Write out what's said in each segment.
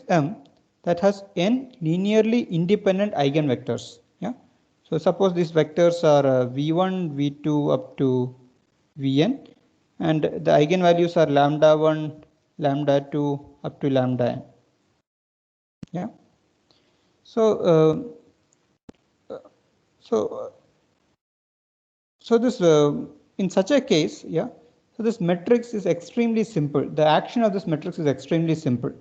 M that has n linearly independent eigenvectors. Yeah. So suppose these vectors are v1, v2 up to vn, and the eigenvalues are lambda 1, lambda 2 up to lambda n. Yeah. So so this in such a case, yeah. So this matrix is extremely simple. The action of this matrix is extremely simple.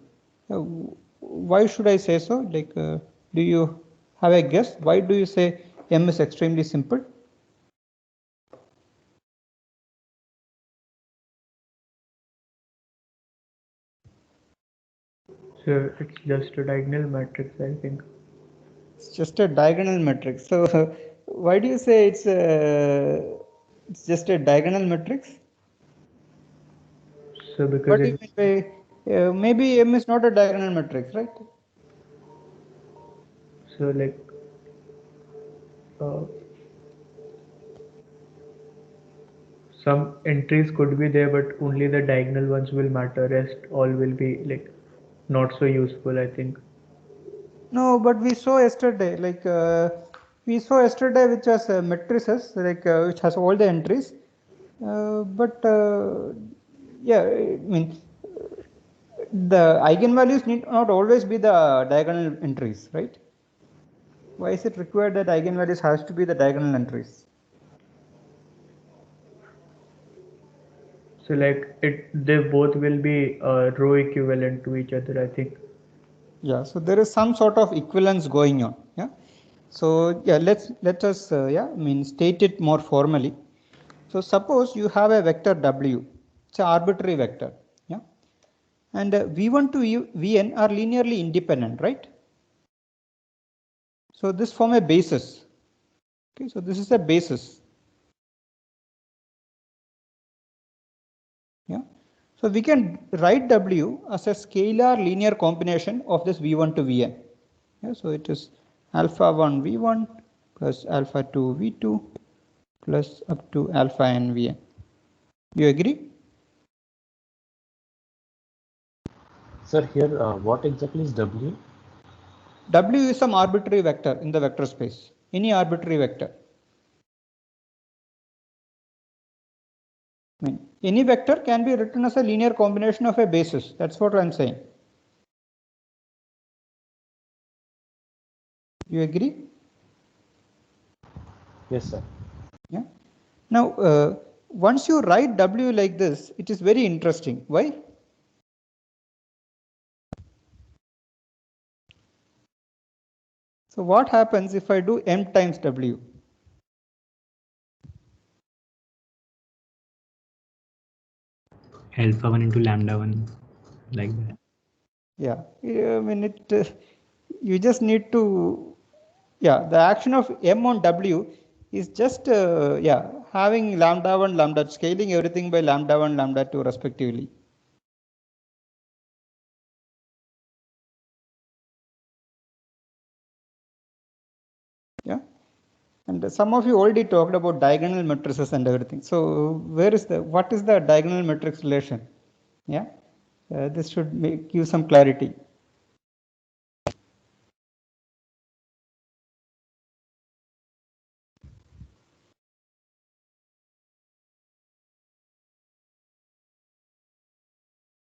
Why should I say so? Like, do you have a guess? Why do you say M is extremely simple? So it's just a diagonal matrix, I think. It's just a diagonal matrix. So why do you say it's just a diagonal matrix? So because What do you mean by maybe M is not a diagonal matrix, right? so like uh, some entries could be there, but only the diagonal ones will matter. Rest all will be like not so useful, I think. No, but we saw yesterday, like we saw yesterday, which has matrices, like which has all the entries. But yeah, I mean, the eigenvalues need not always be the diagonal entries, right? Why is it required that eigenvalues has to be the diagonal entries? So like they both will be row equivalent to each other, I think. Yeah, so there is some sort of equivalence going on. Yeah. So yeah, let us yeah, I mean, state it more formally. So suppose you have a vector W, it's an arbitrary vector. Yeah. And v1 to vn are linearly independent, right? So this form a basis. Okay, so this is a basis. Yeah. So we can write W as a scalar linear combination of this v1 to vn. Yeah, so it is alpha 1 v1 plus alpha 2 v2 plus up to alpha n vn. You agree? Sir, here what exactly is W? W is some arbitrary vector in the vector space. Any arbitrary vector. I mean, any vector can be written as a linear combination of a basis. That's what I'm saying. You agree? Yes, sir. Yeah. Now, once you write W like this, it is very interesting. Why? So what happens if I do M times W? Alpha 1 into lambda 1, like that. Yeah, I mean you just need to, yeah, the action of M on W is just, yeah, having lambda 1, lambda, scaling everything by lambda 1, lambda 2 respectively. Yeah. And some of you already talked about diagonal matrices and everything. So what is the diagonal matrix relation? Yeah, this should give you some clarity.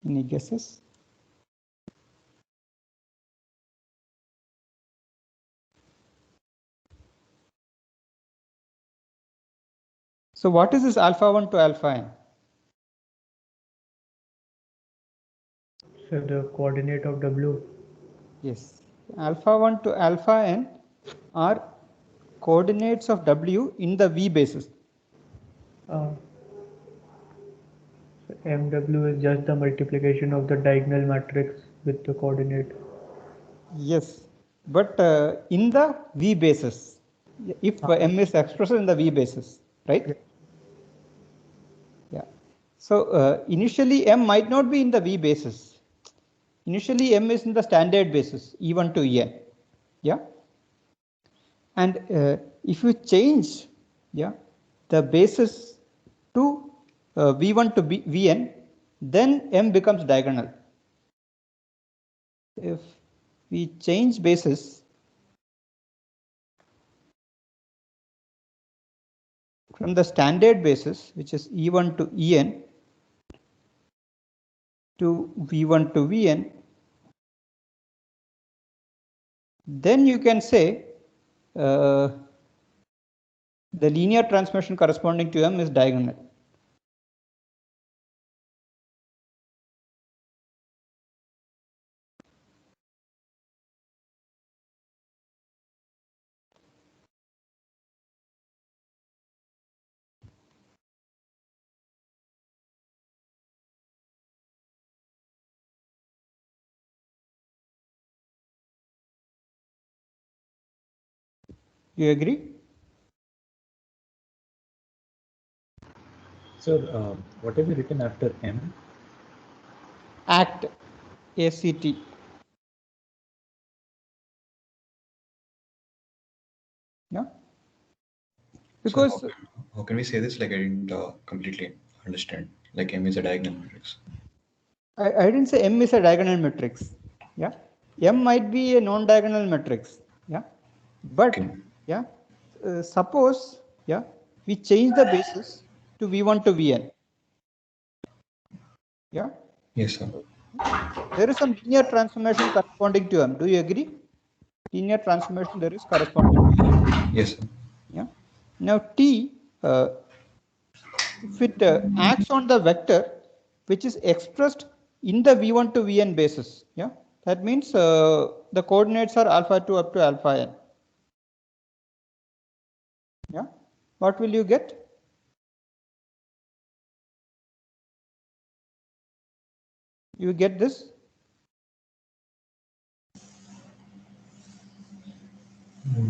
Any guesses? So what is this alpha 1 to alpha n? So the coordinate of W. Yes, alpha 1 to alpha n are coordinates of W in the V basis. So MW is just the multiplication of the diagonal matrix with the coordinate. Yes, but in the V basis, if M is expressed in the V basis, right? Yeah. So initially M might not be in the V basis. Initially M is in the standard basis, E1 to En. Yeah. And if you change, yeah, the basis to V1 to Vn, then M becomes diagonal. if we change basis from the standard basis, which is E1 to En, to V1 to Vn, then you can say the linear transformation corresponding to M is diagonal. You agree? Sir, what have you written after M? ACT, ACT. Yeah. Because So how can we say this? Like I didn't completely understand. Like M is a diagonal matrix. I didn't say M is a diagonal matrix. Yeah. M might be a non-diagonal matrix. Yeah. But Okay. yeah, suppose yeah, we change the basis to V1 to Vn. Yeah. Yes, sir. There is some linear transformation corresponding to M. Do you agree? Linear transformation there is corresponding to M. Yes, sir. Yeah. Now T, if it acts on the vector which is expressed in the V1 to Vn basis, yeah, that means the coordinates are alpha 2 up to alpha n. Yeah, what will you get? You get this?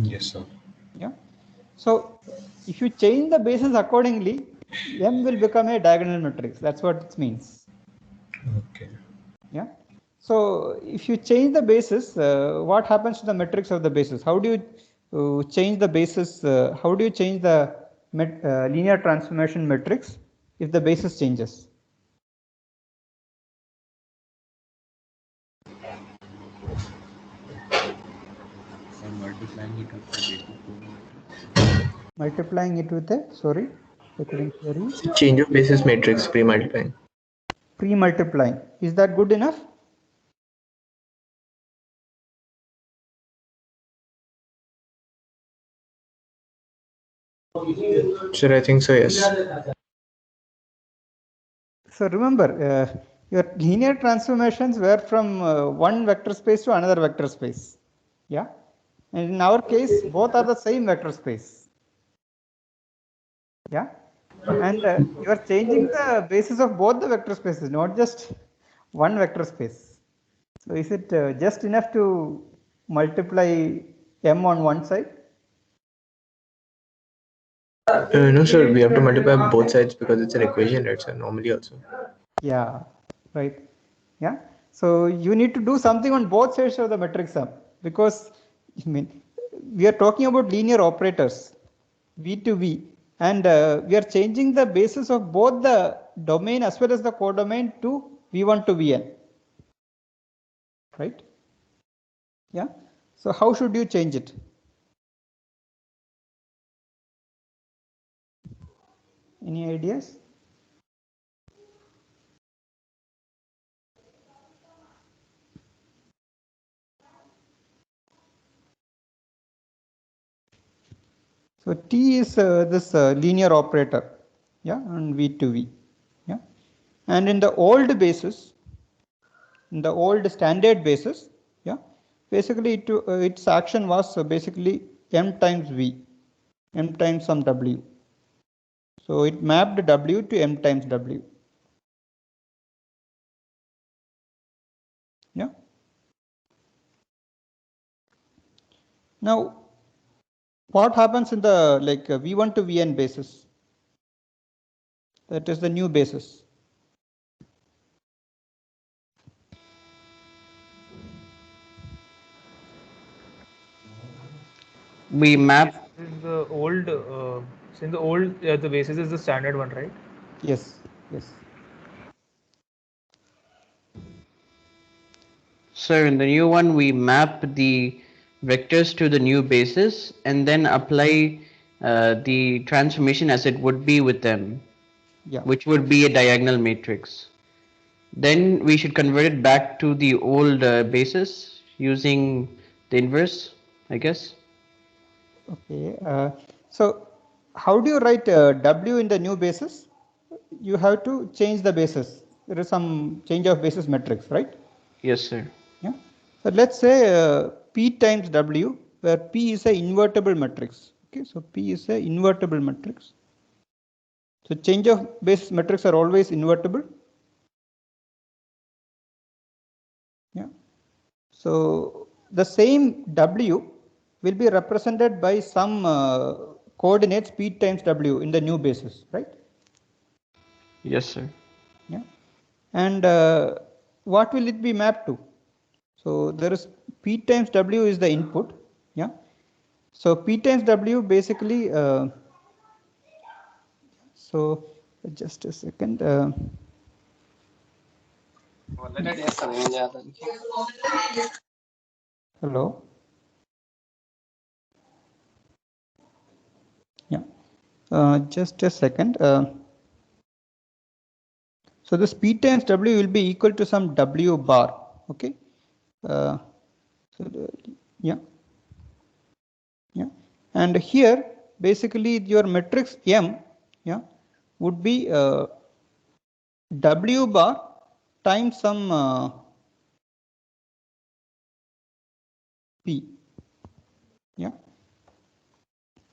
Yes, sir. Yeah. So if you change the basis accordingly, M will become a diagonal matrix. That's what it means. Okay. Yeah. So if you change the basis, what happens to the matrix of the basis? How do you change the basis? How do you change the linear transformation matrix if the basis changes? Or multiplying it with the basis coordinate. Multiplying it with a, sorry, I couldn't hear you. Change of basis matrix pre-multiplying. Pre-multiplying. Is that good enough? Sir, I think so, yes. So remember, your linear transformations were from one vector space to another vector space. Yeah. And in our case, both are the same vector space. Yeah. And you are changing the basis of both the vector spaces, not just one vector space. So is it just enough to multiply M on one side? No, sir, we have to multiply both sides because it's an equation, right, sir? Normally also. Yeah, right. Yeah. So you need to do something on both sides of the metric sum, because I mean we are talking about linear operators, V to V, and we are changing the basis of both the domain as well as the codomain to V1 to Vn. Right? Yeah. So how should you change it? Any ideas? So T is this linear operator, yeah, and V to V, yeah. And in the old basis, in the old standard basis, yeah, basically its action was basically M times V, M times some W. So it mapped W to M times W. Yeah. Now, what happens in the like V1 to Vn basis? That is the new basis. We map. In the old, so in the old, the basis is the standard one, right? Yes, yes. So in the new one, we map the vectors to the new basis and then apply the transformation as it would be with them, Yeah. which would be a diagonal matrix. Then we should convert it back to the old basis using the inverse, I guess. Okay. So how do you write W in the new basis? You have to change the basis. There is some change of basis matrix, right? Yes, sir. Yeah. So let's say P times W, where P is a invertible matrix. Okay. So P is a invertible matrix. So change of basis matrix are always invertible. Yeah. So the same W will be represented by some coordinates P times W in the new basis, right? Yes, sir. Yeah. And what will it be mapped to? So there is P times W is the input. Yeah. So P times W basically, so just a second. Hello. Yeah. Just a second. So this P times W will be equal to some W bar. Okay. Yeah. Yeah. And here basically your matrix M, yeah, would be W bar times some P. Yeah.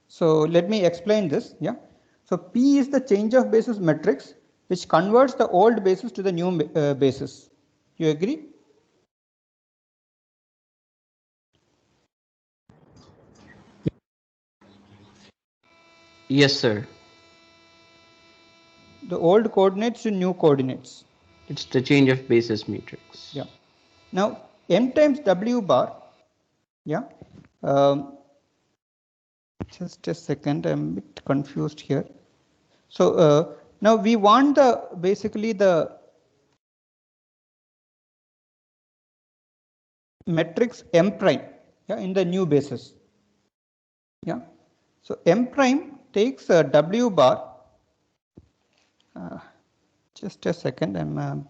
So let me explain this. Yeah. So P is the change of basis matrix which converts the old basis to the new basis. You agree? Yes, sir. The old coordinates to new coordinates. It's the change of basis matrix. Yeah. Now M times W bar. Yeah. Just a second, I'm a bit confused here. So now we want the basically the matrix M prime, yeah, in the new basis. Yeah. So M prime takes W bar. Just a second, I'm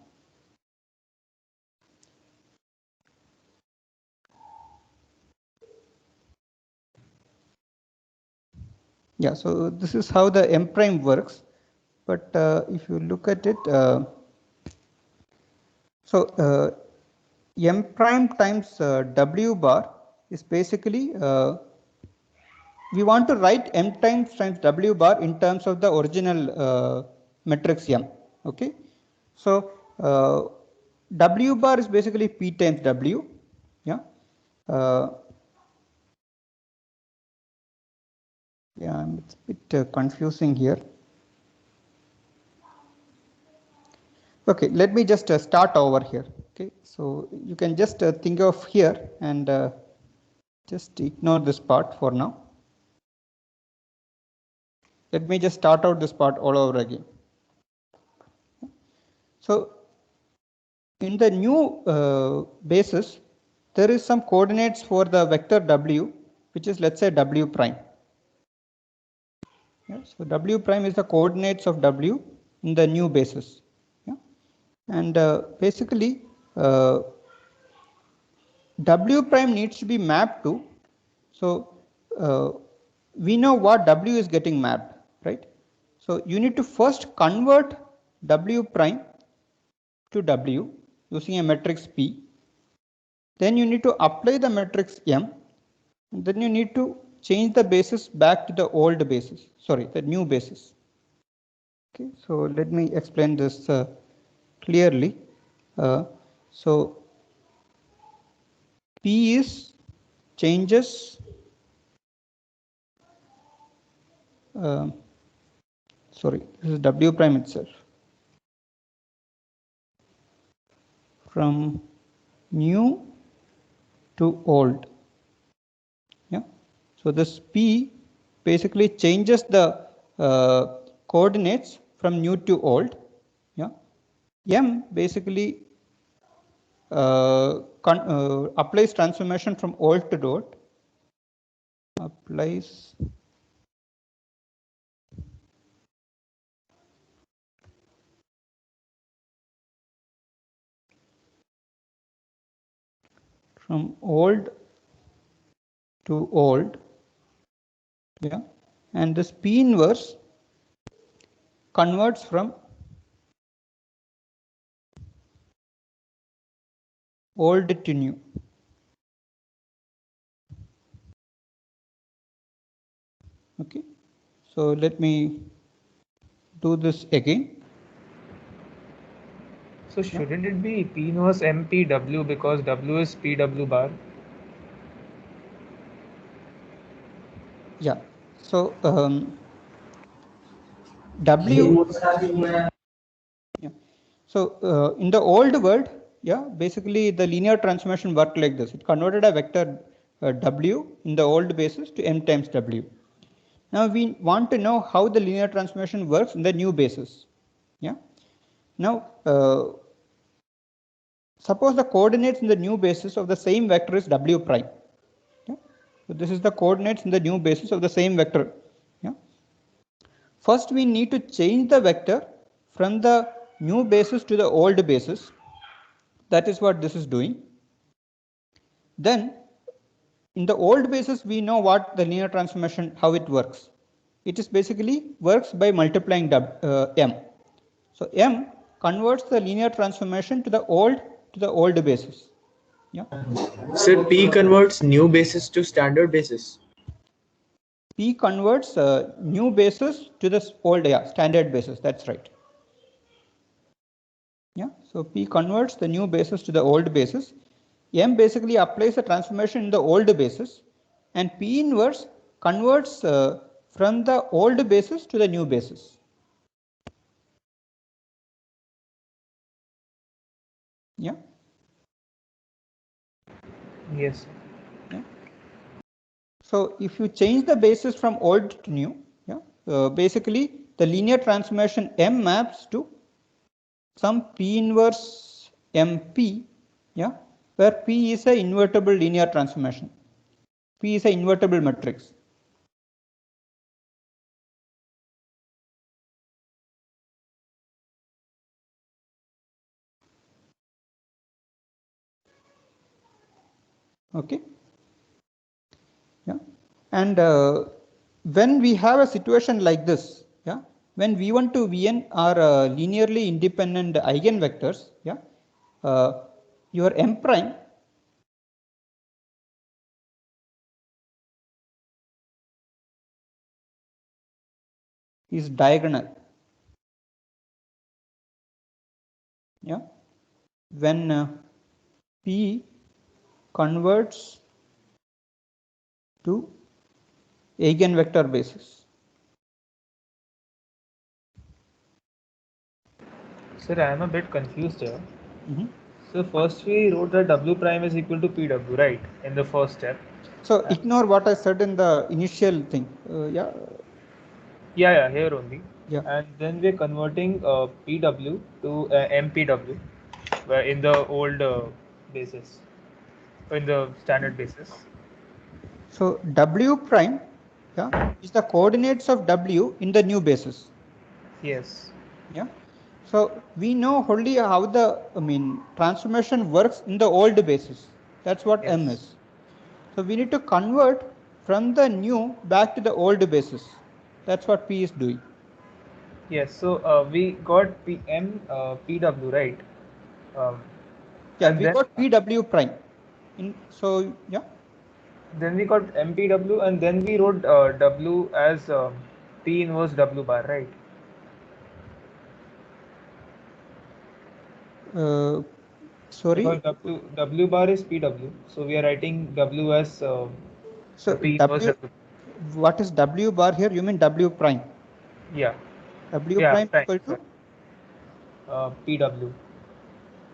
yeah. So this is how the M prime works. But if you look at it, so M prime times W bar is basically we want to write M times W bar in terms of the original matrix M. Okay. So W bar is basically P times W. Yeah. Yeah, it's a bit confusing here. Okay, let me just start over here. Okay, so you can just think of here and just ignore this part for now. Let me just start out this part all over again. So in the new basis, there is some coordinates for the vector W, which is, let's say, W prime. Yeah, so W prime is the coordinates of W in the new basis. Yeah. And basically, W prime needs to be mapped to, so we know what W is getting mapped, right? So you need to first convert W prime to W using a matrix P. Then you need to apply the matrix M. And then you need to change the basis back to the old basis, sorry, the new basis. Okay, so let me explain this clearly. So P is changes sorry, this is W prime itself from new to old. Yeah. So this P basically changes the coordinates from new to old. Yeah. M basically applies transformation from old to dot, applies from old to old, yeah, and this P inverse converts from old to new. Okay, so let me do this again. So shouldn't it be P inverse MPW because W is PW bar? Yeah, so W. Yeah. So in the old world, yeah, basically the linear transformation worked like this. It converted a vector W in the old basis to M times W. Now we want to know how the linear transformation works in the new basis. Yeah. Now suppose the coordinates in the new basis of the same vector is W prime. Yeah. So this is the coordinates in the new basis of the same vector. Yeah. First we need to change the vector from the new basis to the old basis. That is what this is doing. Then in the old basis we know what the linear transformation, how it works. It is basically works by multiplying M. So M converts the linear transformation to the old basis. Yeah. So P converts new basis to standard basis. P converts new basis to the old, yeah, standard basis. That's right. Yeah. So P converts the new basis to the old basis. M basically applies a transformation in the old basis, and P inverse converts from the old basis to the new basis. Yeah. Yes. Yeah. So if you change the basis from old to new, yeah, basically the linear transformation M maps to some P inverse MP, yeah, where P is a invertible linear transformation. P is a invertible matrix. Okay. Yeah. And when we have a situation like this, yeah, when V1 to Vn are linearly independent eigenvectors, yeah, your M prime is diagonal. Yeah, when P converts to eigenvector basis. Sir, I am a bit confused here. Mm-hmm. So first we wrote that W prime is equal to PW, right? In the first step. So ignore what I said in the initial thing. Yeah. Yeah, here only. Yeah. And then we're converting PW to MPW, where in the old basis, in the standard basis. So W prime, yeah, is the coordinates of W in the new basis. Yes. Yeah. So we know only how the transformation works in the old basis. That's what Yes. M is. So we need to convert from the new back to the old basis. That's what P is doing. Yes. So we got PW, right? Yeah, and we then got PW prime. So yeah. Then we got MPW, and then we wrote W as P inverse W bar, right? Sorry. Because W bar is PW, so we are writing W as So P inverse W, W. what is W bar here? You mean W prime? Yeah. W Yeah, prime equal to? PW.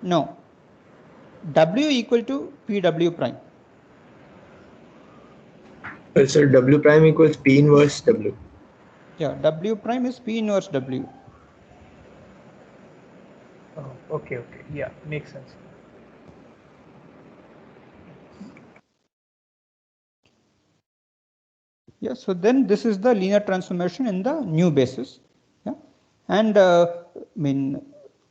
No. W equal to PW prime. So W prime equals P inverse W. Yeah, W prime is P inverse W. Oh, okay. Yeah, makes sense. Yeah, so then this is the linear transformation in the new basis. Yeah, and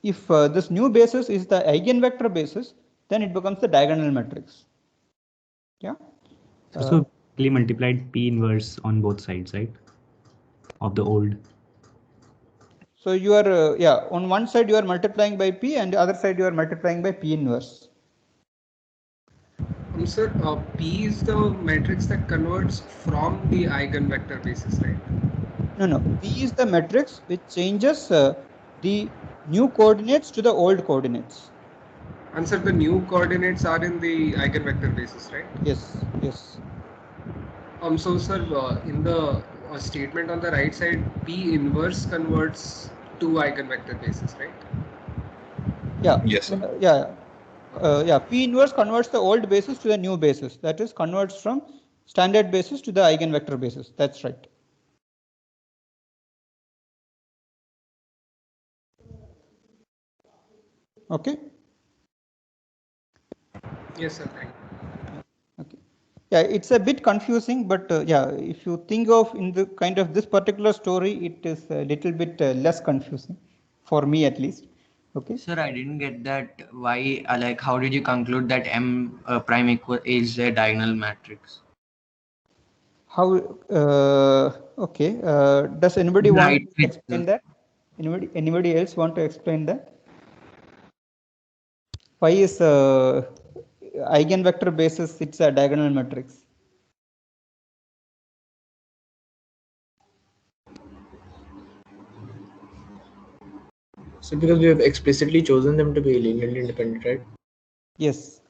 if this new basis is the eigenvector basis, then it becomes the diagonal matrix. Yeah. So we multiplied P inverse on both sides, right? Of the old. So you are on one side you are multiplying by P, and the other side you are multiplying by P inverse. Sir, P is the matrix that converts from the eigenvector basis, right? No. P is the matrix which changes the new coordinates to the old coordinates. And sir, the new coordinates are in the eigenvector basis, right? Yes. So sir, in the statement on the right side, P inverse converts to eigenvector basis, right? Yeah. Yes, sir. P inverse converts the old basis to the new basis. That is, converts from standard basis to the eigenvector basis. That's right. Okay. Yes, sir. Thank you. Okay. Yeah, it's a bit confusing, but if you think of in the kind of this particular story, it is a little bit less confusing, for me at least. Okay. Sir, I didn't get that. Why? Like, how did you conclude that M prime equal is a diagonal matrix? How? Okay. Does anybody want to explain that? Anybody else want to explain that? Why is eigenvector basis? It's a diagonal matrix. So because we have explicitly chosen them to be linearly independent, right? Yes.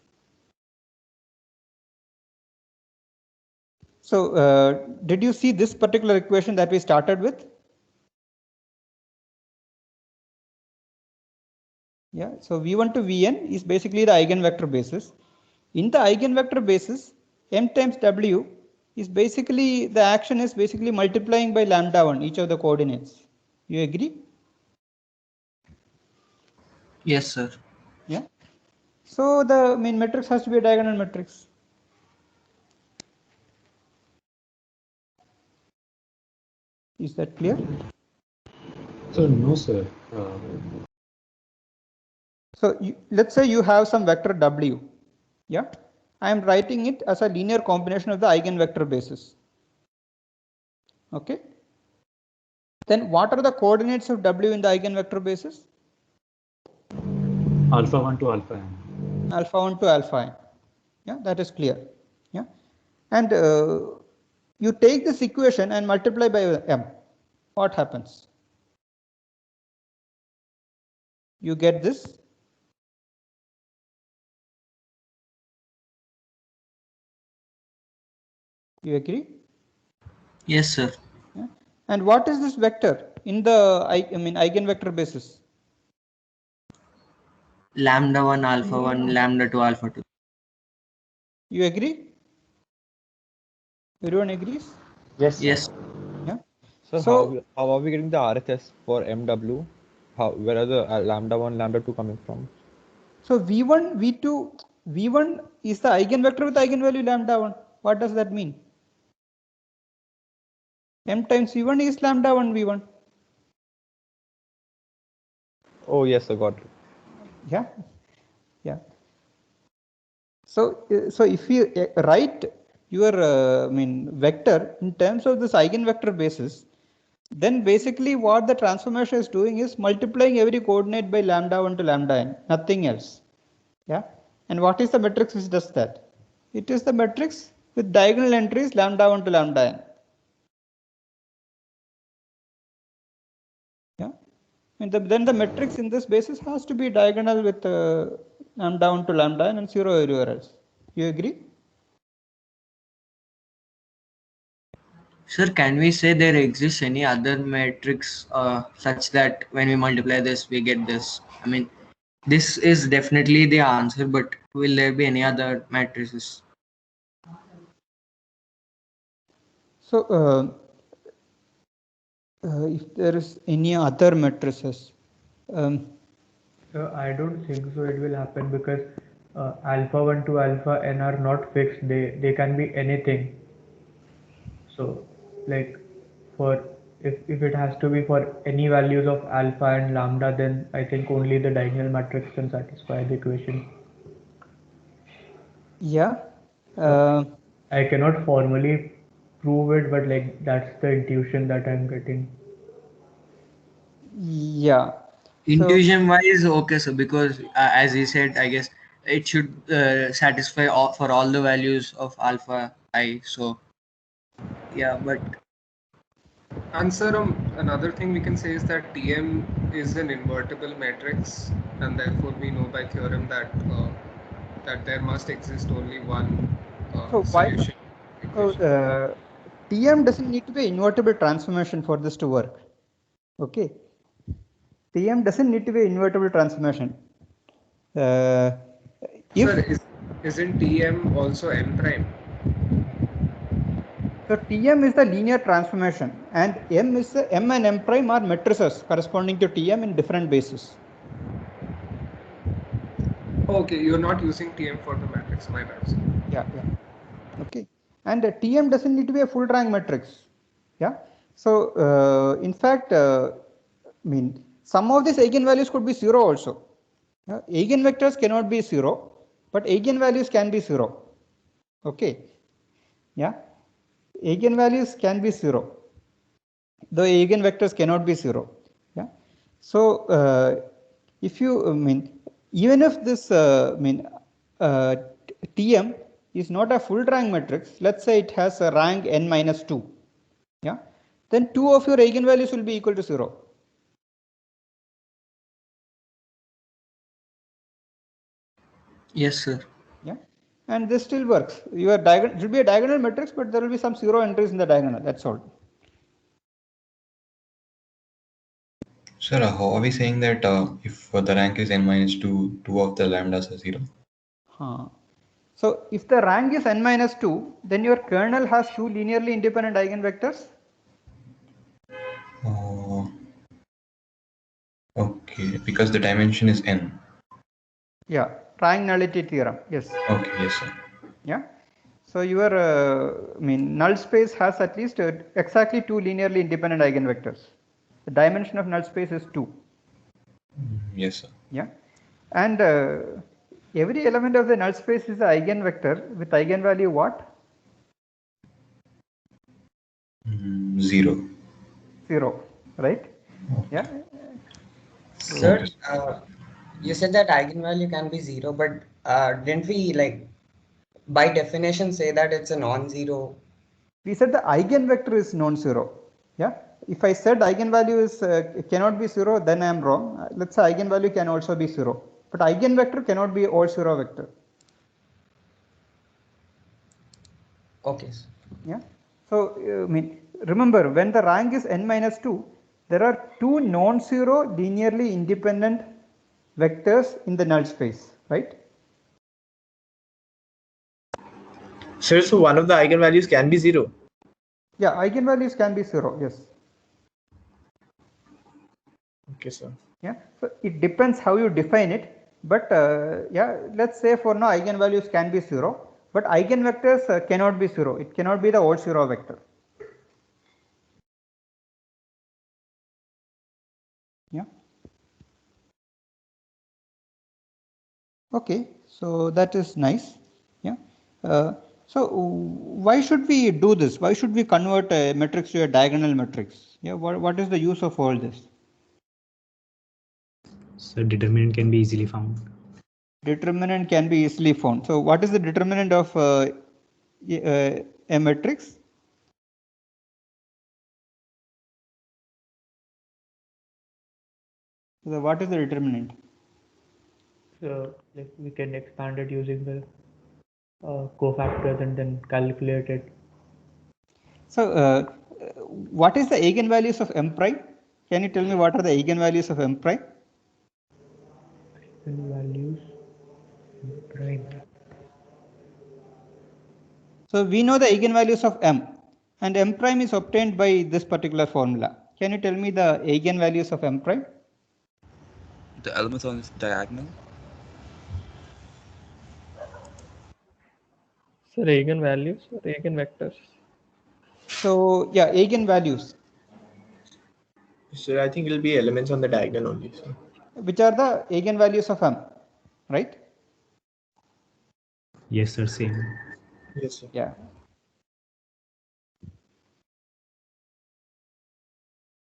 So did you see this particular equation that we started with? Yeah, so V1 to Vn is basically the eigenvector basis. In the eigenvector basis, m times w is basically, the action is basically multiplying by lambda 1 each of the coordinates. You agree? Yes, sir. Yeah. So the matrix has to be a diagonal matrix. Is that clear? So no, sir. So let's say you have some vector w. Yeah, I am writing it as a linear combination of the eigenvector basis. Okay. Then what are the coordinates of w in the eigenvector basis? Alpha 1 to alpha n. Alpha 1 to alpha n. Yeah, that is clear. Yeah, and you take this equation and multiply by m. What happens? You get this. You agree? Yes, sir. Yeah. And what is this vector in the eigenvector basis? Lambda 1, alpha 1, lambda 2, alpha 2. You agree? Everyone agrees? Yes. Yes. Yeah. So how are we getting the RHS for MW? Where are the lambda 1, lambda 2 coming from? So V1, V2, V1 is the eigenvector with eigenvalue lambda 1. What does that mean? M times V1 is lambda 1 V1. Oh yes, I got it. Yeah. So if you write your vector in terms of this eigenvector basis, then basically what the transformation is doing is multiplying every coordinate by lambda 1 to lambda n, nothing else. Yeah. And what is the matrix which does that? It is the matrix with diagonal entries lambda 1 to lambda n. Yeah. And then the matrix in this basis has to be diagonal with lambda 1 to lambda n and 0 everywhere else. You agree? Sir, can we say there exists any other matrix such that when we multiply this, we get this? I mean, this is definitely the answer, but will there be any other matrices? So, if there is any other matrices, So I don't think so it will happen because alpha 1 to alpha n are not fixed. They can be anything. So, like, for if it has to be for any values of alpha and lambda, then I think only the diagonal matrix can satisfy the equation. Yeah. I cannot formally prove it, but like that's the intuition that I'm getting. Yeah. Intuition wise, okay, so because as he said, I guess it should satisfy all, for all the values of alpha I. So yeah, but Answer another thing we can say is that Tm is an invertible matrix, and therefore we know by theorem that that there must exist only one So why? solution. So Tm doesn't need to be an invertible transformation for this to work. Okay. Tm doesn't need to be an invertible transformation. If Sir, isn't Tm also n prime? so, Tm is the linear transformation, and M is the M and M prime are matrices corresponding to Tm in different bases. Okay, you're not using Tm for the matrix, my bad, sir. Yeah. Okay. And Tm doesn't need to be a full rank matrix. Yeah. So, in fact, I mean, some of these eigenvalues could be 0 also. Eigenvectors cannot be 0, but eigenvalues can be 0. Okay. Yeah. Eigenvalues can be 0, though eigenvectors cannot be 0. Yeah. So, if you even if this Tm is not a full rank matrix, let's say it has a rank n minus 2, yeah, then 2 of your eigenvalues will be equal to 0. yes, sir. Yeah, and this still works. Your diagonal, it will be a diagonal matrix, but there will be some 0 entries in the diagonal. That's all. Sir, how are we saying that if the rank is n minus 2, 2 of the lambdas are 0? So, if the rank is n minus 2, then your kernel has 2 linearly independent eigenvectors. Okay, because the dimension is n. Yeah, rank nullity theorem. Yes. Okay, yes, sir. Yeah. So your null space has at least exactly 2 linearly independent eigenvectors. The dimension of null space is 2. Yes, sir. Yeah. And every element of the null space is an eigenvector with eigenvalue what? 0. 0, right? Yeah. Sir, you said that eigenvalue can be 0, but didn't we like by definition say that it's a non-zero? We said the eigenvector is non-zero. Yeah. If I said eigenvalue is cannot be 0, then I am wrong. Let's say eigenvalue can also be 0, but eigenvector cannot be all 0 vector. Okay. Yeah. So remember, when the rank is n minus 2, there are 2 non-zero linearly independent vectors in the null space, right? Sir, so one of the eigenvalues can be 0. Yeah, eigenvalues can be 0. Yes. Okay, sir. Yeah. So it depends how you define it, but yeah, let's say for now eigenvalues can be 0, but eigenvectors cannot be 0. It cannot be the odd 0 vector. Yeah. Okay, so that is nice. Yeah. So why should we do this? Why should we convert a matrix to a diagonal matrix? Yeah. What is the use of all this? So determinant can be easily found. Determinant can be easily found. So what is the determinant of a matrix? So what is the determinant? So like we can expand it using the cofactors and then calculate it. So what is the eigenvalues of M prime? Can you tell me what are the eigenvalues of M prime? Eigenvalues prime. So we know the eigenvalues of M, and M prime is obtained by this particular formula. Can you tell me the eigenvalues of M prime? The elements on this diagonal? So eigenvalues or eigenvectors? So yeah, eigenvalues. So I think it'll be elements on the diagonal only. So. Which are the eigenvalues of M, right? Yes, sir. Same. Yes, sir. Yeah.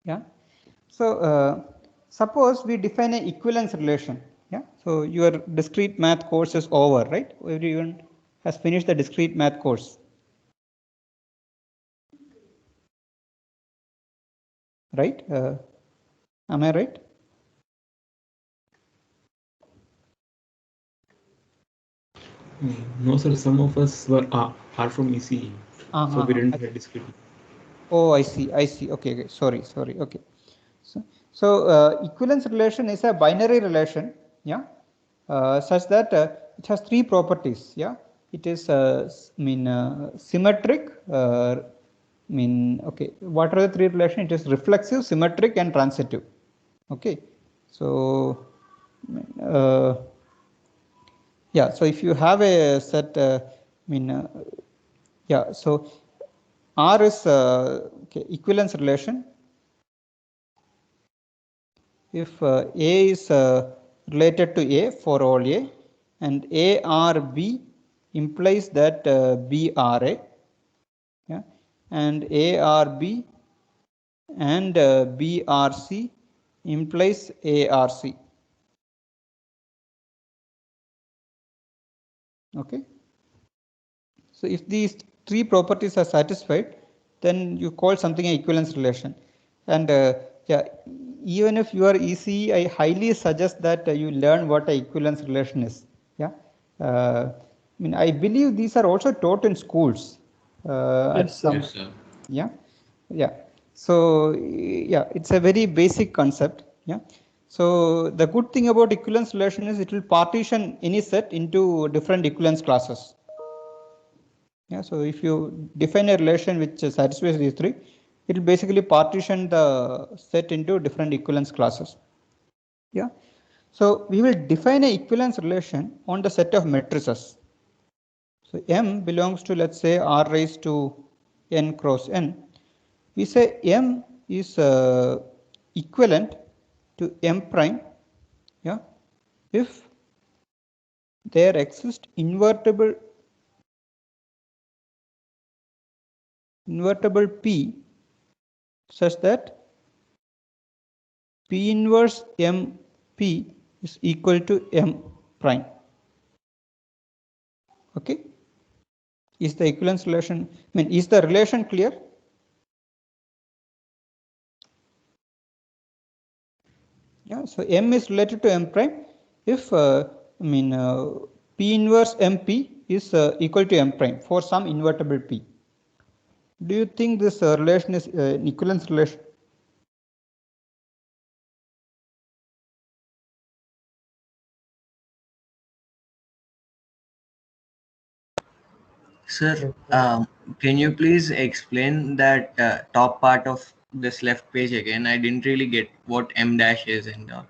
Yeah. So suppose we define an equivalence relation. Yeah. So your discrete math course is over, right? Everyone has finished the discrete math course. Right? Am I right? No, sir. Some of us are from ECE, so we didn't get discrete. Oh, I see. I see. Okay. Okay. Sorry. Okay. So equivalence relation is a binary relation. Yeah. Such that it has three properties. Yeah. It is symmetric. Okay. What are the three relations? It is reflexive, symmetric, and transitive. Okay. So yeah. So if you have a set, yeah. So R is equivalence relation. If A is related to A for all A, and A R B implies that B R A, yeah, and A R B and B R C implies A R C. Okay. So if these three properties are satisfied, then you call something an equivalence relation. And yeah, even if you are ECE, I highly suggest that you learn what an equivalence relation is. Yeah. I believe these are also taught in schools. Yes, sir. Yeah. Yeah. So yeah, it's a very basic concept. Yeah. So the good thing about equivalence relation is it will partition any set into different equivalence classes. Yeah, so if you define a relation which satisfies these three, it will basically partition the set into different equivalence classes. Yeah. So we will define an equivalence relation on the set of matrices. So M belongs to, let's say, R raised to n cross n. We say M is equivalent to M prime. Yeah. If there exists invertible P such that P inverse MP is equal to M prime. Okay. Is the equivalence relation, is the relation clear? Yeah. So M is related to M prime if P inverse MP is equal to M prime for some invertible P. Do you think this relation is an equivalence relation? Sir, can you please explain that top part of this left page again? I didn't really get what M dash is and all.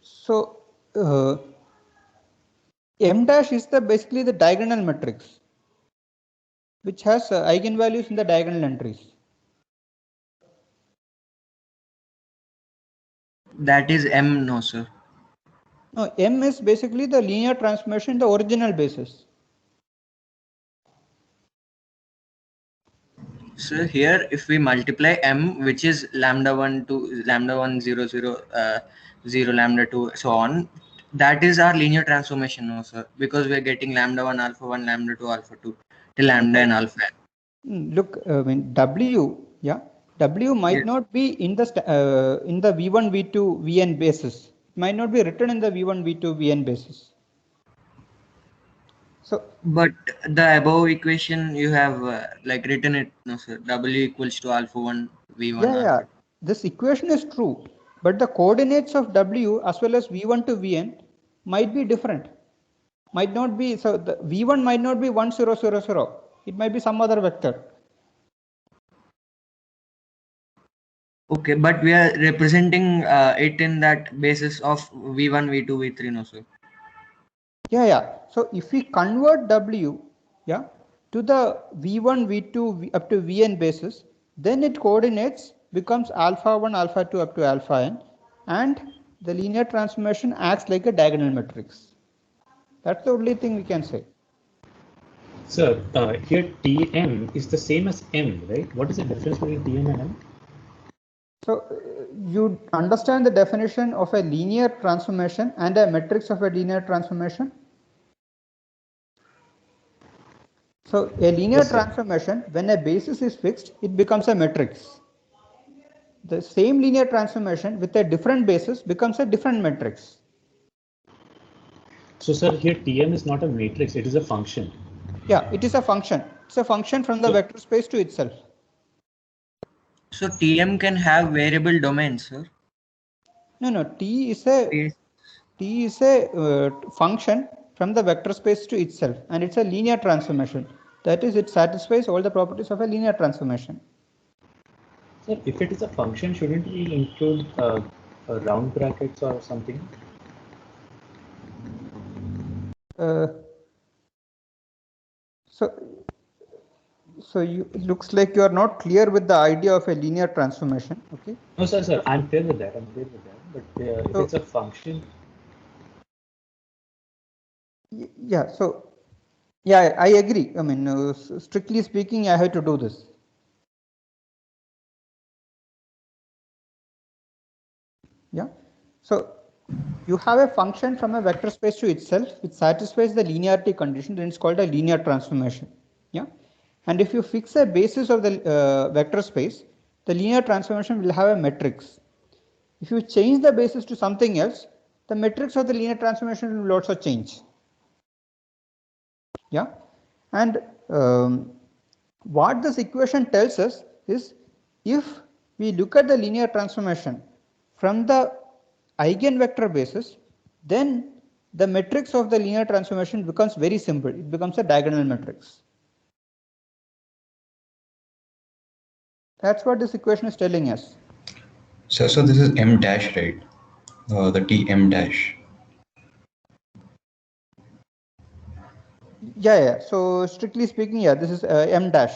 So M dash is basically the diagonal matrix which has eigenvalues in the diagonal entries. That is M, no, sir. No, M is basically the linear transformation in the original basis. So here, if we multiply M, which is lambda 1 to lambda 1, 0, 0, 0, lambda 2, so on, that is our linear transformation, no, sir, because we are getting lambda 1, alpha 1, lambda 2, alpha 2, till lambda and alpha. Look, W, yeah, W might not be in the V1, V2, Vn basis. It might not be written in the V1, V2, Vn basis. So, but the above equation you have like written it, no, sir. W equals to alpha 1, V1. Yeah. This equation is true, but the coordinates of W as well as V1 to Vn might be different. Might not be, so the V1 might not be 1, 0, 0, 0. It might be some other vector. Okay, but we are representing it in that basis of V1, V2, V3, no, sir. Yeah. So if we convert W, yeah, to the v1, v2, up to vn basis, then it coordinates becomes alpha 1, alpha 2 up to alpha n, and the linear transformation acts like a diagonal matrix. That's the only thing we can say. Sir, here Tm is the same as M, right? What is the difference between Tm and M? So you understand the definition of a linear transformation and a matrix of a linear transformation? So a linear transformation, when a basis is fixed, it becomes a matrix. The same linear transformation with a different basis becomes a different matrix. So sir, here Tm is not a matrix, it is a function. Yeah, it is a function. It's a function from the vector space to itself. So Tm can have variable domains, sir? No, T is a function from the vector space to itself, and it's a linear transformation. That is, it satisfies all the properties of a linear transformation. Sir, if it is a function, shouldn't we include round brackets or something? So it looks like you are not clear with the idea of a linear transformation. Okay. No, sir, I'm clear with that. But if it's a function. Yeah. So, yeah, I agree. I mean, strictly speaking, I have to do this. Yeah. So you have a function from a vector space to itself which satisfies the linearity condition, then it's called a linear transformation. Yeah. And if you fix a basis of the vector space, the linear transformation will have a matrix. If you change the basis to something else, the matrix of the linear transformation will also change. Yeah. And what this equation tells us is, if we look at the linear transformation from the eigenvector basis, then the matrix of the linear transformation becomes very simple. It becomes a diagonal matrix. That's what this equation is telling us. So this is M dash, right? The Tm dash. Yeah. So strictly speaking, yeah, this is M dash.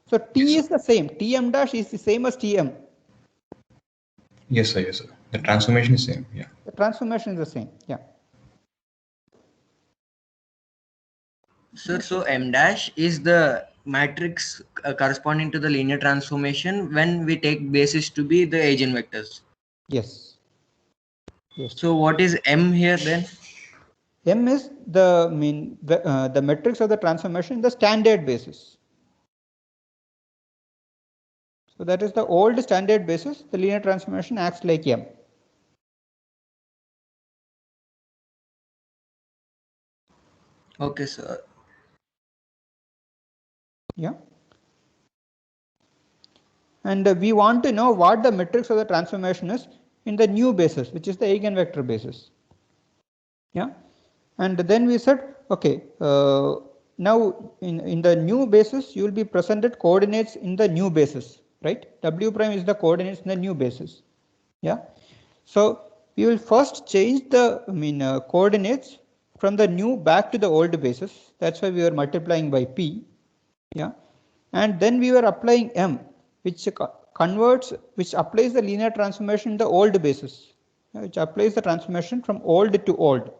So T is the same. Tm dash is the same as Tm. Yes, sir. Yes, sir. The transformation is same. Yeah. The transformation is the same. Yeah. Sir, so M dash is the matrix corresponding to the linear transformation when we take basis to be the eigenvectors. Yes. Yes. So what is M here then? M is the the matrix of the transformation in the standard basis. So that is the old standard basis. The linear transformation acts like M. Okay, sir. Yeah. And we want to know what the matrix of the transformation is in the new basis, which is the eigenvector basis. Yeah. And then we said, okay, now in the new basis, you will be presented coordinates in the new basis, right? W prime is the coordinates in the new basis. Yeah. So we will first change the coordinates from the new back to the old basis. That's why we are multiplying by P. Yeah. And then we were applying M, which applies the linear transformation in the old basis, which applies the transformation from old to old.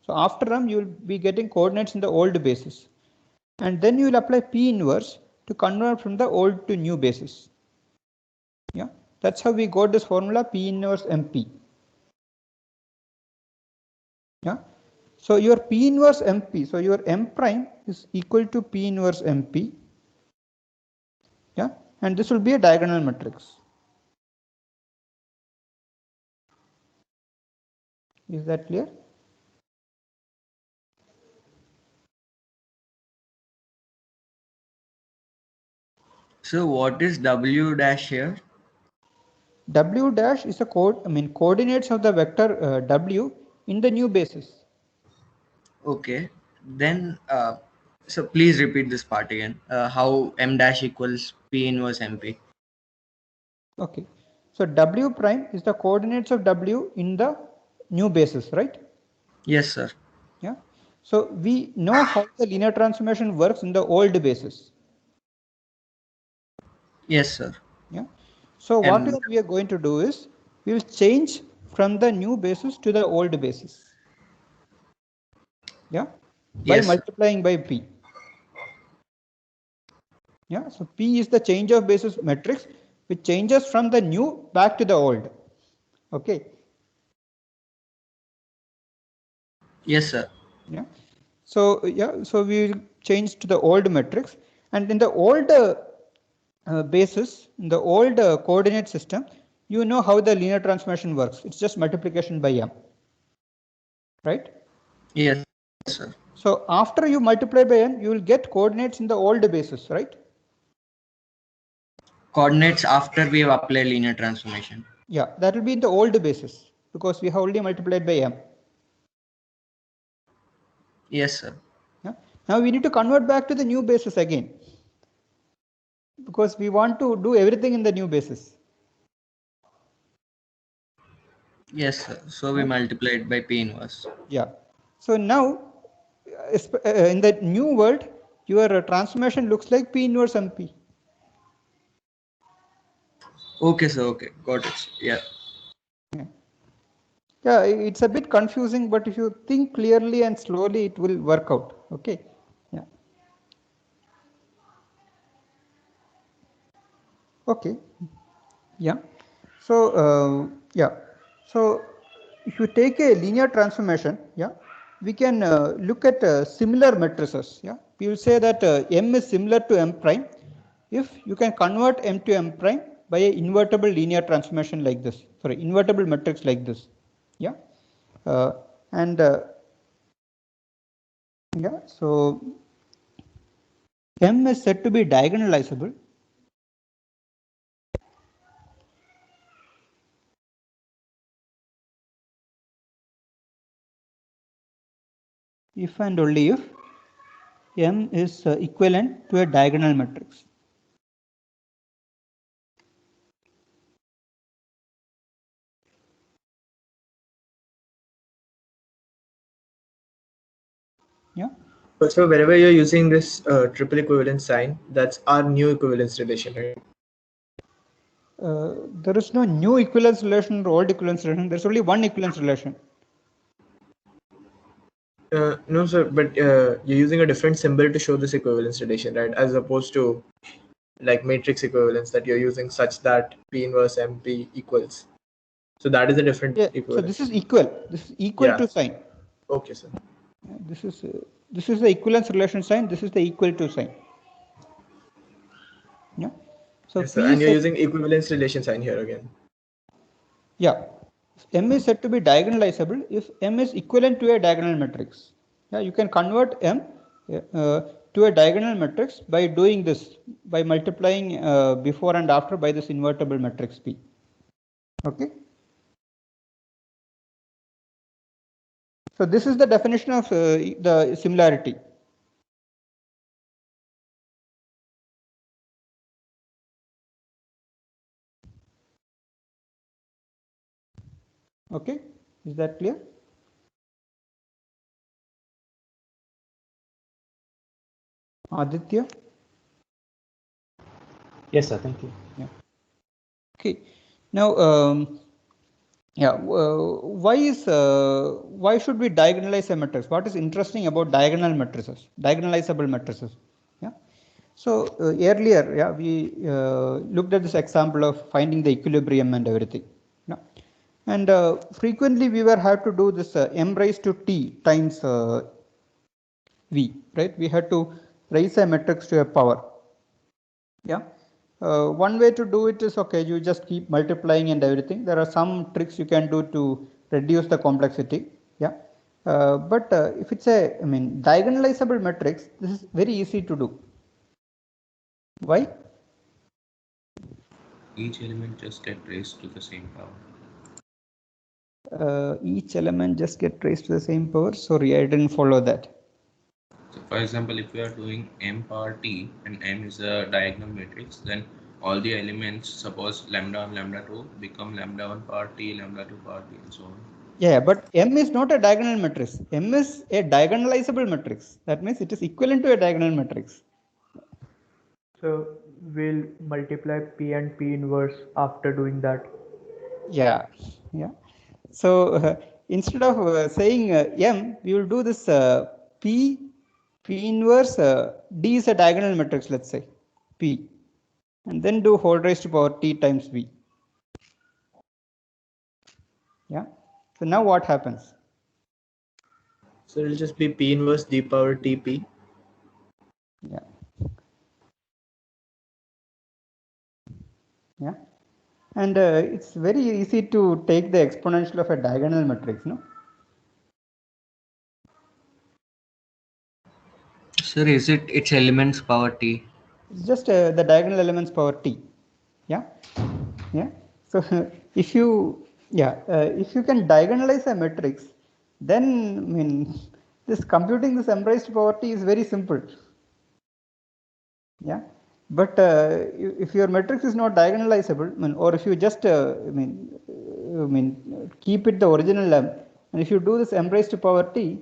So after M, you will be getting coordinates in the old basis. And then you will apply P inverse to convert from the old to new basis. Yeah. That's how we got this formula P inverse MP. Yeah. So your P inverse MP, so your M prime is equal to P inverse MP. Yeah. And this will be a diagonal matrix. Is that clear? So what is W dash here? W dash is a coordinates of the vector W in the new basis. Okay. Then, so please repeat this part again. How M dash equals P inverse MP. Okay. So W prime is the coordinates of W in the new basis, right? Yes, sir. Yeah. So we know how the linear transformation works in the old basis. Yes, sir. Yeah. So what we are going to do is we will change from the new basis to the old basis. Yeah. By Yes, multiplying by P. Yeah. So P is the change of basis matrix which changes from the new back to the old. Okay. Yes, sir. Yeah. So yeah. So we will change to the old matrix, and in the old basis, in the old coordinate system, you know how the linear transformation works. It's just multiplication by m. Right? Yes, sir. So after you multiply by n, you will get coordinates in the old basis, right? Coordinates after we have applied linear transformation. Yeah, that will be in the old basis because we have already multiplied by m. Yes, sir. Yeah. Now we need to convert back to the new basis again because we want to do everything in the new basis. Yes, sir. So we multiplied by P inverse. Yeah. So now in the new world, your transformation looks like P inverse MP. Okay, sir. Okay, got it. Yeah. Yeah, it's a bit confusing, but if you think clearly and slowly, it will work out. Okay. Yeah. Okay. Yeah. So yeah. So if you take a linear transformation, yeah, we can look at similar matrices. Yeah, we will say that M is similar to M prime if you can convert M to M prime by a invertible linear transformation like this. Sorry, invertible matrix like this. Yeah, and yeah, so M is said to be diagonalizable. If and only if M is equivalent to a diagonal matrix. Yeah. So wherever you're using this triple equivalence sign, that's our new equivalence relation, right? There is no new equivalence relation or old equivalence relation. There's only one equivalence relation. No, sir, but you're using a different symbol to show this equivalence relation, right? As opposed to like matrix equivalence that you're using such that P inverse MP equals. So that is a different equivalence. So this is equal. This is equal to sign. Okay, sir. This is the equivalence relation sign. This is the equal to sign. Yeah. So Yes, sir. And you're using equivalence relation sign here again. Yeah. M is said to be diagonalizable if M is equivalent to a diagonal matrix. Yeah, you can convert M to a diagonal matrix by doing this, by multiplying before and after by this invertible matrix P. Okay. So this is the definition of the similarity. Okay, is that clear? Aditya? Yes, sir. Thank you. Yeah. Okay. Now, why should we diagonalize a matrix? What is interesting about diagonal matrices, diagonalizable matrices? Yeah. So earlier, yeah, we looked at this example of finding the equilibrium and everything. Yeah. And frequently we were have to do this m raised to t times v, right? We had to raise a matrix to a power. Yeah. One way to do it is, okay, you just keep multiplying and everything. There are some tricks you can do to reduce the complexity. Yeah. But if it's a, diagonalizable matrix, this is very easy to do. Why? Each element just get raised to the same power. Each element just get raised to the same power. Sorry, I didn't follow that. So for example, if we are doing m power t and m is a diagonal matrix, then all the elements, suppose lambda 1, lambda 2, become lambda 1 power t, lambda 2 power t, and so on. Yeah, but M is not a diagonal matrix. M is a diagonalizable matrix. That means it is equivalent to a diagonal matrix. So we'll multiply P and P inverse after doing that. Yeah, yeah. So instead of saying M, we will do this P inverse D is a diagonal matrix, let's say P, and then do whole raised to power T times V. Yeah. So now what happens? So it'll just be P inverse D power TP. Yeah. Yeah. And it's very easy to take the exponential of a diagonal matrix, no? Sir, is it its elements power T? It's just the diagonal elements power T. Yeah. Yeah. So if you can diagonalize a matrix, then I mean this computing this m raised to power T is very simple. Yeah. But if your matrix is not diagonalizable, I mean, or if you just keep it the original m, and if you do this m raised to power T,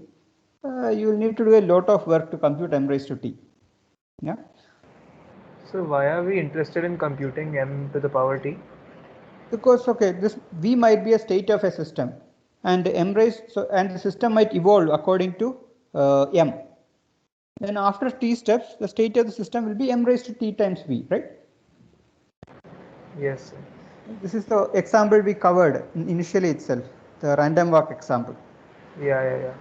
you will need to do a lot of work to compute m raised to T. Yeah. So why are we interested in computing m to the power T? Because this V might be a state of a system, and m raised and the system might evolve according to m. Then after T steps, the state of the system will be m raised to T times V, right? Yes, sir. This is the example we covered initially itself, the random walk example. Yeah.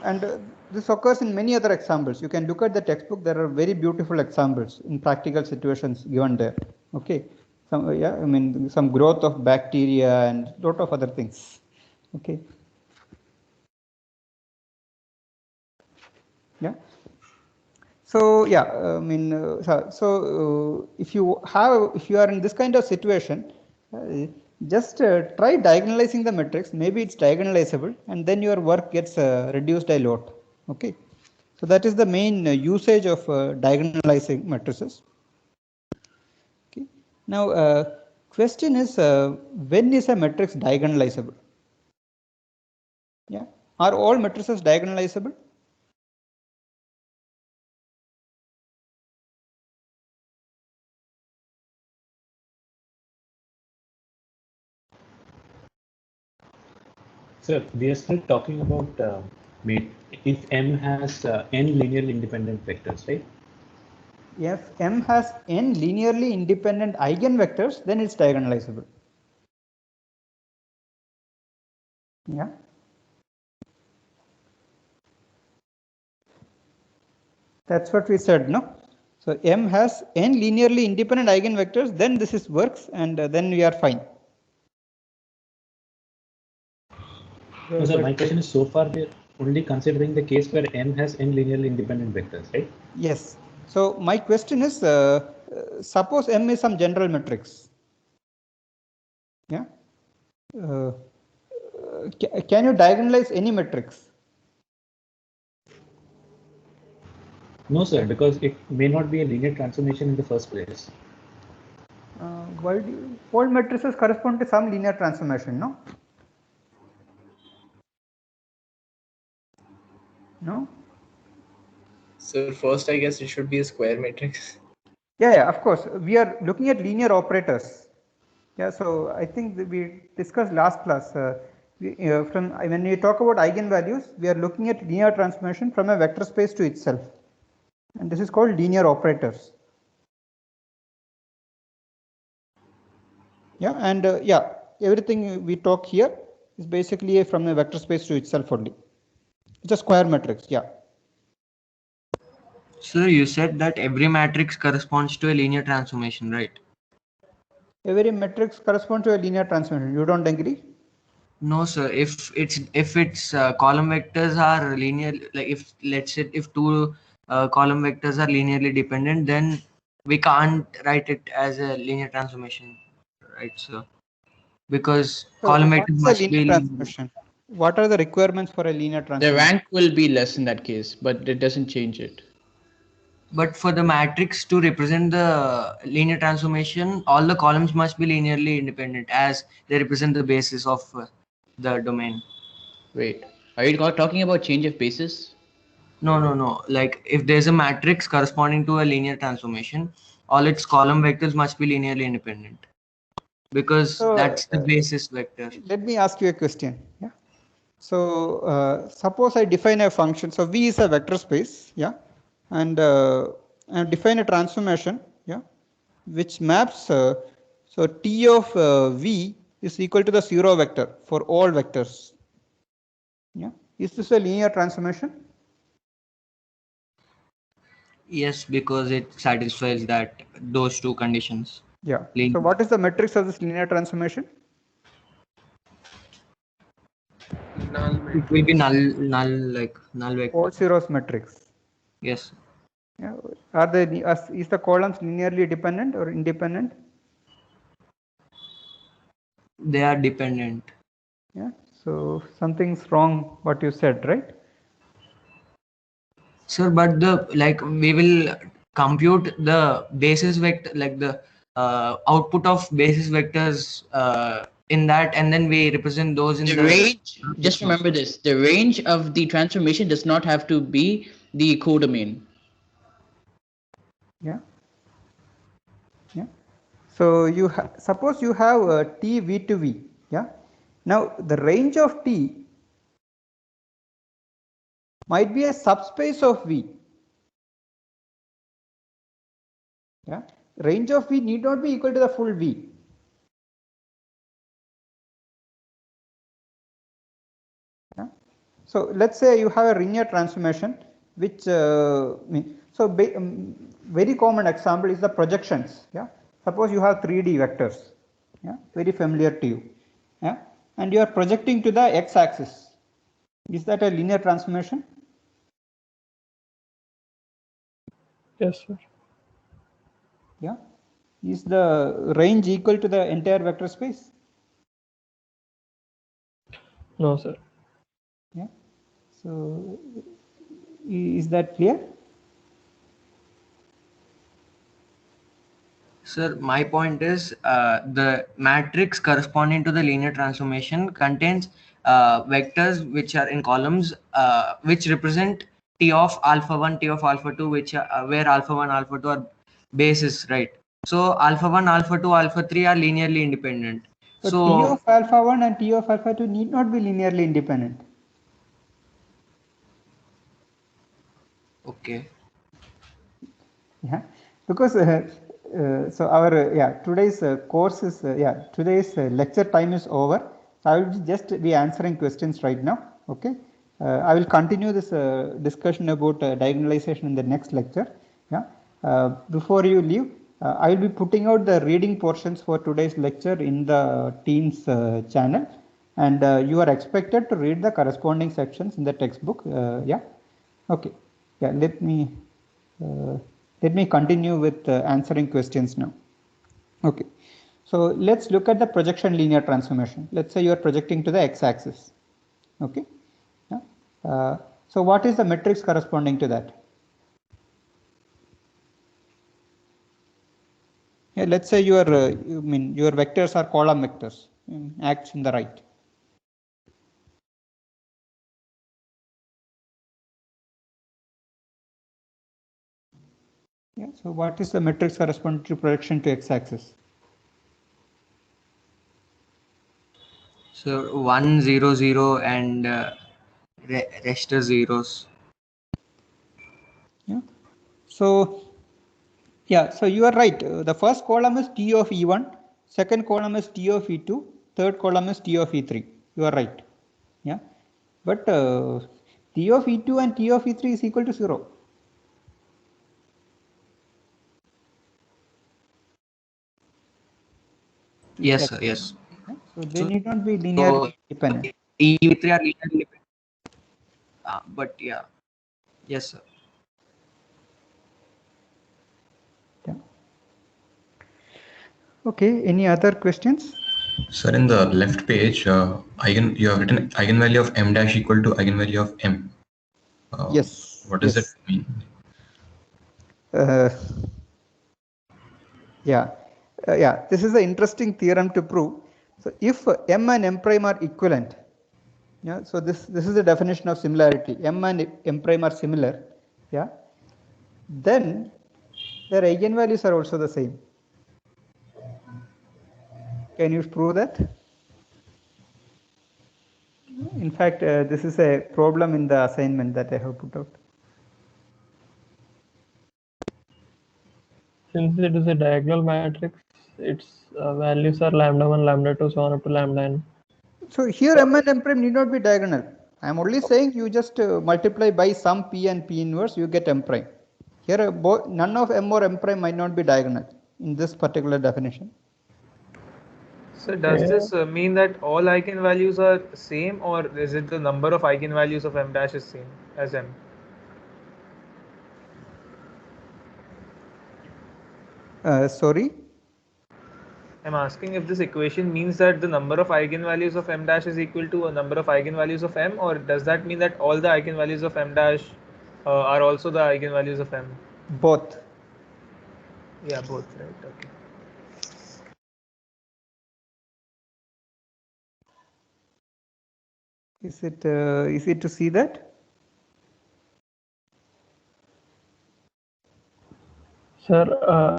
And this occurs in many other examples. You can look at the textbook. There are very beautiful examples in practical situations given there. Okay. Some growth of bacteria and lot of other things. Okay. Yeah. So yeah, if you are in this kind of situation, just try diagonalizing the matrix. Maybe it's diagonalizable, and then your work gets reduced a lot. Okay. So that is the main usage of diagonalizing matrices. Okay. Now, question is when is a matrix diagonalizable? Yeah. Are all matrices diagonalizable? So we are still talking about if M has n linearly independent vectors, right? If M has n linearly independent eigenvectors, then it's diagonalizable. Yeah. That's what we said, no? So M has n linearly independent eigenvectors, then this works, and then we are fine. No, sir, my question is, so far we're only considering the case where M has n linearly independent vectors, right? Yes. So my question is, suppose M is some general matrix. Yeah. Can you diagonalize any matrix? No, sir, because it may not be a linear transformation in the first place. Why do all matrices correspond to some linear transformation, no? No? So first, I guess it should be a square matrix. Yeah, of course. We are looking at linear operators. Yeah, so I think we discussed last class. When we talk about eigenvalues, we are looking at linear transformation from a vector space to itself, and this is called linear operators. Yeah, and everything we talk here is basically from a vector space to itself only. It's a square matrix. Yeah. Sir, you said that every matrix corresponds to a linear transformation, right? Every matrix corresponds to a linear transformation. You don't agree? No, sir. If its column vectors are linear, like if let's say if two column vectors are linearly dependent, then we can't write it as a linear transformation, right, sir? Because So column what vectors is a must linear be transformation? What are the requirements for a linear The transformation? rank will be less in that case, but it doesn't change it. But for the matrix to represent the linear transformation, all the columns must be linearly independent as they represent the basis of the domain. Wait, are you talking about change of basis? No. Like if there's a matrix corresponding to a linear transformation, all its column vectors must be linearly independent because So that's the basis vector. let me ask you a question. Yeah. So suppose I define a function. So V is a vector space. Yeah. And define a transformation. Yeah. Which maps. So T of V is equal to the 0 vector for all vectors. Yeah. Is this a linear transformation? Yes, because it satisfies those two conditions. Yeah. So what is the matrix of this linear transformation? It will be null vector. All zeros matrix. Yes. Yeah. Is the columns linearly dependent or independent? They are dependent. Yeah. So something's wrong what you said, right? Sir, but we will compute the basis vector, like the output of basis vectors in that, and then we represent those in the range. Just remember this: the range of the transformation does not have to be the codomain. Yeah. Yeah. So you suppose you have T V to V. Yeah. Now the range of T might be a subspace of V. Yeah. Range of V need not be equal to the full V. Yeah. So let's say you have a linear transformation, which very common example is the projections. Yeah. Suppose you have 3D vectors. Yeah. Very familiar to you. Yeah. And you are projecting to the x-axis. Is that a linear transformation? Yes, sir. Yeah. Is the range equal to the entire vector space? No, sir. Yeah. So is that clear? Sir, my point is the matrix corresponding to the linear transformation contains vectors which are in columns which represent T of alpha 1, T of alpha 2, which where alpha 1, alpha 2 are bases, right? So alpha 1, alpha 2, alpha 3 are linearly independent. So T of alpha 1 and T of alpha 2 need not be linearly independent. Okay. Yeah, because so our today's course is today's lecture time is over. So I will just be answering questions right now. Okay, I will continue this discussion about diagonalization in the next lecture. Yeah, before you leave, I will be putting out the reading portions for today's lecture in the Teams channel, and you are expected to read the corresponding sections in the textbook. Yeah, okay. Yeah, let me continue with answering questions now. Okay, so let's look at the projection linear transformation. Let's say you are projecting to the x-axis. Okay, yeah. So what is the matrix corresponding to that? Yeah, let's say your vectors are column vectors, acts in the right. Yeah, so what is the matrix corresponding to projection to x-axis? So 1, 0, 0 and rest are zeros. Yeah. So yeah, so you are right. The first column is T of E1, second column is T of E2, third column is T of E3. You are right. Yeah, but T of E2 and T of E3 is equal to 0. Yes, sir. Yes. So they need not be linearly independent. E3 are linearly independent. But yeah. Yes, sir. Yeah. Okay. Any other questions? Sir, in the left page, you have written eigenvalue of m dash equal to eigenvalue of m. Yes. What does that mean? Yeah. This is an interesting theorem to prove. So if m and m prime are equivalent, Yeah, so this is the definition of similarity. M and M prime are similar. Yeah. Then their eigenvalues are also the same. Can you prove that? In fact, this is a problem in the assignment that I have put out. Since it is a diagonal matrix, its values are lambda 1, lambda 2, so on up to lambda n. So here M and M prime need not be diagonal. I am only saying you just multiply by some P and P inverse, you get M prime. Here none of M or M prime might not be diagonal in this particular definition. So does this mean that all eigenvalues are same, or is it the number of eigenvalues of M dash is same as M? Sorry? I'm asking if this equation means that the number of eigenvalues of M dash is equal to a number of eigenvalues of M, or does that mean that all the eigenvalues of M dash are also the eigenvalues of M? Both. Yeah, both, right? Okay. Is it to see that? Sir,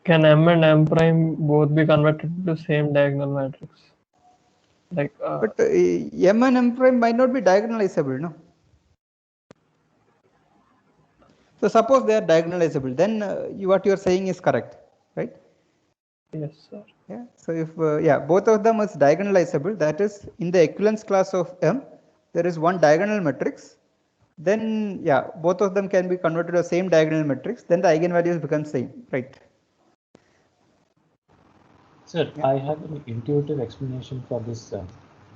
can M and M prime both be converted to same diagonal matrix? Like, but M and M prime might not be diagonalizable, no? So suppose they are diagonalizable, then what you are saying is correct, right? Yes, sir. Yeah. So if both of them is diagonalizable, that is in the equivalence class of M, there is one diagonal matrix. Then both of them can be converted to the same diagonal matrix. Then the eigenvalues become same, right? Sir, I have an intuitive explanation for this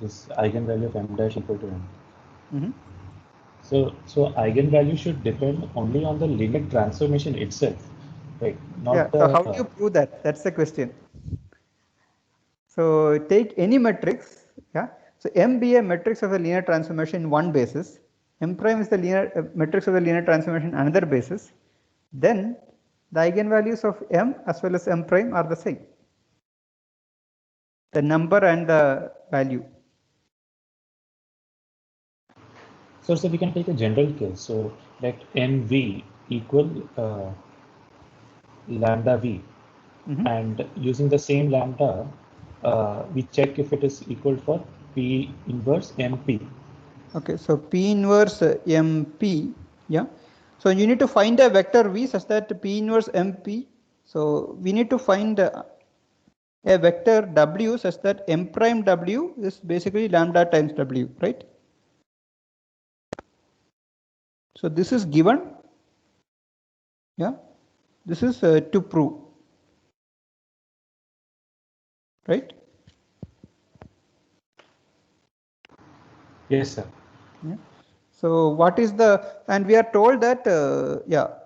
this eigenvalue of M dash equal to M. Mm-hmm. So eigenvalue should depend only on the linear transformation itself, right? Not so how do you prove that? That's the question. So take any matrix, So M be a matrix of a linear transformation in one basis. M prime is the linear matrix of the linear transformation another basis. Then the eigenvalues of M as well as M prime are the same. The number and the value. So we can take a general case. So let MV equal lambda V, and using the same lambda, we check if it is equal for P inverse MP. Okay, so P inverse MP, So you need to find a vector V such that P inverse MP. So we need to find a vector W such that M prime W is basically lambda times W, right? So this is given. This is to prove, right? Yes, sir. Yeah. So what is the, and we are told that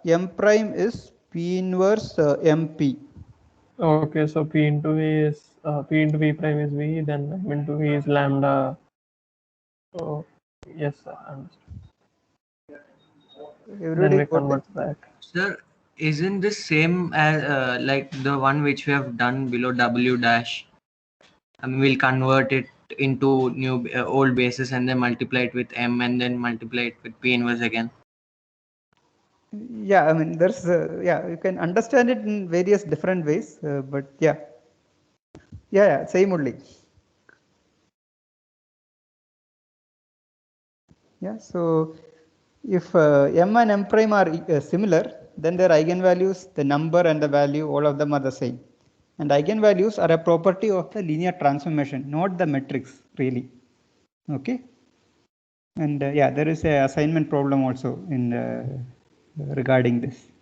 M prime is P inverse MP. Okay, so P into V is P into V prime is V, then M into V is lambda. Oh, yes, sir, understood. Then we convert that. Sir, isn't this same as like the one which we have done below W dash? I mean, we'll convert it into new old basis and then multiply it with M and then multiply it with P inverse again. I mean, there's you can understand it in various different ways, but same only. So if M and M prime are similar, then their eigenvalues, the number and the value, all of them are the same. And eigenvalues are a property of the linear transformation, not the matrix really. Okay. And there is a assignment problem also in regarding this.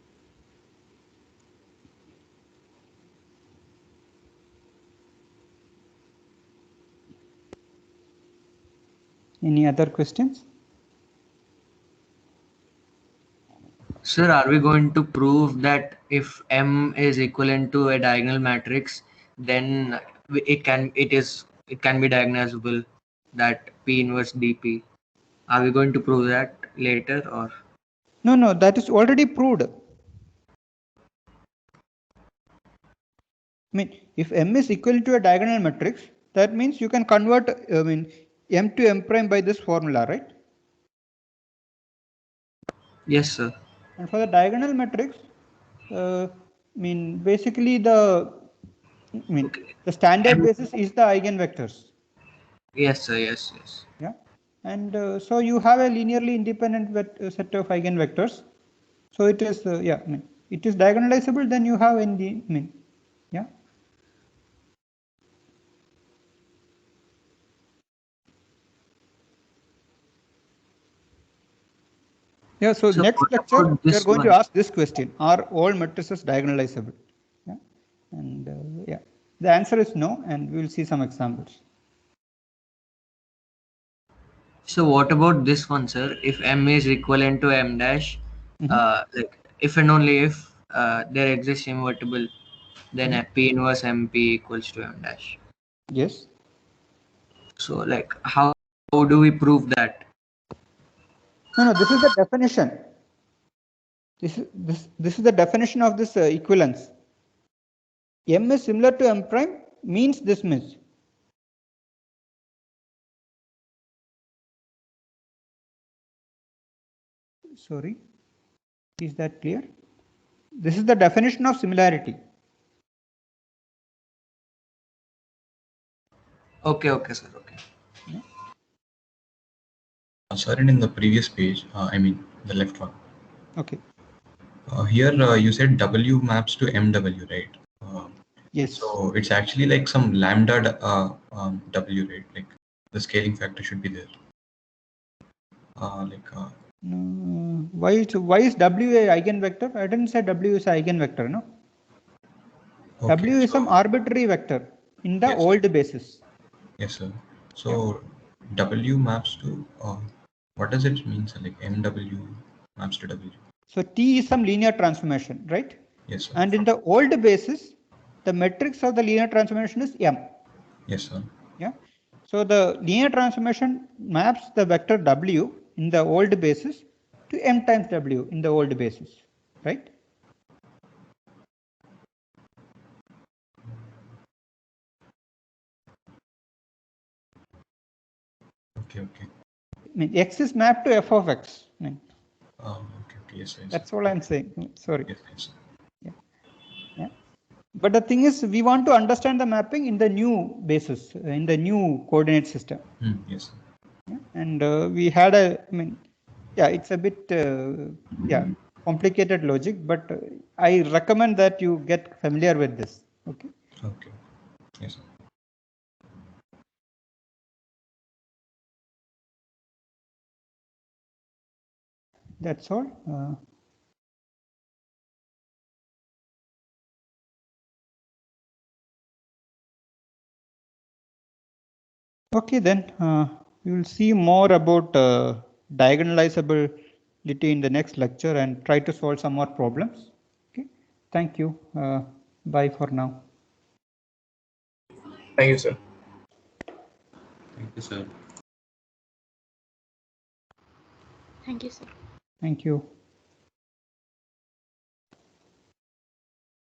Any other questions? Sir, are we going to prove that if M is equivalent to a diagonal matrix, then it can be diagonalizable, that P inverse DP? Are we going to prove that later, or? No, that is already proved. I mean, if M is equal to a diagonal matrix, that means you can convert, m to m prime by this formula, right? Yes, sir. And for the diagonal matrix, I mean basically the standard basis is the eigenvectors. Yes, sir. Yes, yes. Yeah, and so you have a linearly independent set of eigenvectors. So it is yeah, I mean it is diagonalizable. Then you have in the yeah. Yeah, so next lecture we are going to ask this question: are all matrices diagonalizable? Yeah, and yeah, the answer is no, and we will see some examples. So what about this one, sir? If M is equivalent to M dash, like if and only if there exists invertible, then P inverse MP equals to M dash. Yes. So like how do we prove that? No, this is the definition. This is the definition of this equivalence. M is similar to M prime means this much. Sorry, is that clear? This is the definition of similarity. Okay, sir. Okay. Yeah. Sir, and in the previous page, I mean the left one. Okay. Here you said W maps to MW, right? Yes. So it's actually like some lambda W, right? Like the scaling factor should be there. Why is W a eigenvector? I didn't say W is a eigenvector, no? Okay, W is some arbitrary vector in the old basis. Yes, sir. So W maps to what does it mean? So like MW maps to W. So T is some linear transformation, right? Yes, sir. And in the old basis, the matrix of the linear transformation is M. Yes, sir. Yeah. So the linear transformation maps the vector W in the old basis to M times W in the old basis, right? Okay. I mean, X is mapped to F of X. I mean, okay. Yes, that's all I'm saying. Sorry. Yes. Yeah. But the thing is, we want to understand the mapping in the new basis, in the new coordinate system. Yes. Yeah. And we had it's a bit, complicated logic, but I recommend that you get familiar with this. Okay. Okay. Yes, sir. That's all. Okay, then we will see more about diagonalizability in the next lecture and try to solve some more problems. Okay, thank you. Bye for now. Thank you, sir. Thank you, sir. Thank you, sir. Thank you.